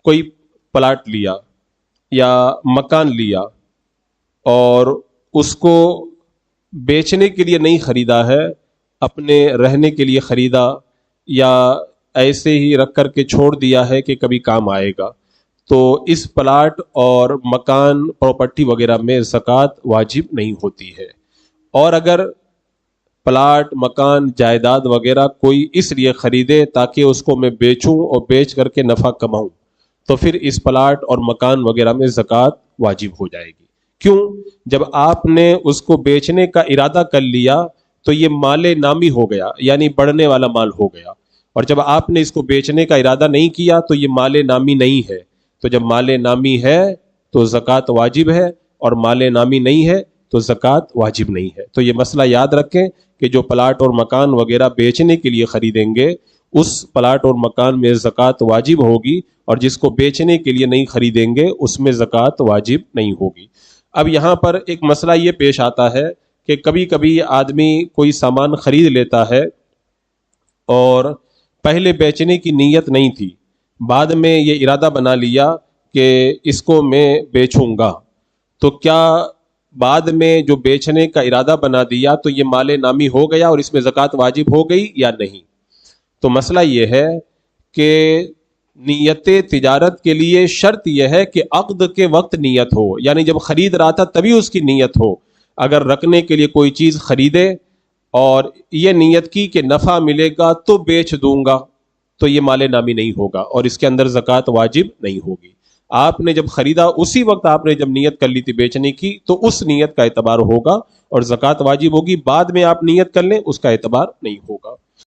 کوئی پلاٹ لیا یا مکان لیا اور اس کو بیچنے کے لیے نہیں خریدا ہے، اپنے رہنے کے لیے خریدا یا ایسے ہی رکھ کر کے چھوڑ دیا ہے کہ کبھی کام آئے گا، تو اس پلاٹ اور مکان پراپرٹی وغیرہ میں زکوٰۃ واجب نہیں ہوتی ہے۔ اور اگر پلاٹ مکان جائیداد وغیرہ کوئی اس لیے خریدے تاکہ اس کو میں بیچوں اور بیچ کر کے نفع کماؤں، تو پھر اس پلاٹ اور مکان وغیرہ میں زکوٰۃ واجب ہو جائے گی۔ کیوں؟ جب آپ نے اس کو بیچنے کا ارادہ کر لیا تو یہ مال نامی ہو گیا، یعنی بڑھنے والا مال ہو گیا، اور جب آپ نے اس کو بیچنے کا ارادہ نہیں کیا تو یہ مال نامی نہیں ہے۔ تو جب مال نامی ہے تو زکوٰۃ واجب ہے، اور مال نامی نہیں ہے تو زکوٰۃ واجب نہیں ہے۔ تو یہ مسئلہ یاد رکھیں کہ جو پلاٹ اور مکان وغیرہ بیچنے کے لیے خریدیں گے اس پلاٹ اور مکان میں زکوٰۃ واجب ہوگی، اور جس کو بیچنے کے لیے نہیں خریدیں گے اس میں زکوٰۃ واجب نہیں ہوگی۔ اب یہاں پر ایک مسئلہ یہ پیش آتا ہے کہ کبھی کبھی آدمی کوئی سامان خرید لیتا ہے اور پہلے بیچنے کی نیت نہیں تھی، بعد میں یہ ارادہ بنا لیا کہ اس کو میں بیچوں گا، تو کیا بعد میں جو بیچنے کا ارادہ بنا دیا تو یہ مال نامی ہو گیا اور اس میں زکوٰۃ واجب ہو گئی یا نہیں؟ تو مسئلہ یہ ہے کہ نیت تجارت کے لیے شرط یہ ہے کہ عقد کے وقت نیت ہو، یعنی جب خرید رہا تھا تبھی اس کی نیت ہو۔ اگر رکھنے کے لیے کوئی چیز خریدے اور یہ نیت کی کہ نفع ملے گا تو بیچ دوں گا، تو یہ مال نامی نہیں ہوگا اور اس کے اندر زکوٰۃ واجب نہیں ہوگی۔ آپ نے جب خریدا اسی وقت آپ نے جب نیت کر لی تھی بیچنے کی تو اس نیت کا اعتبار ہوگا اور زکوٰۃ واجب ہوگی، بعد میں آپ نیت کر لیں اس کا اعتبار نہیں ہوگا۔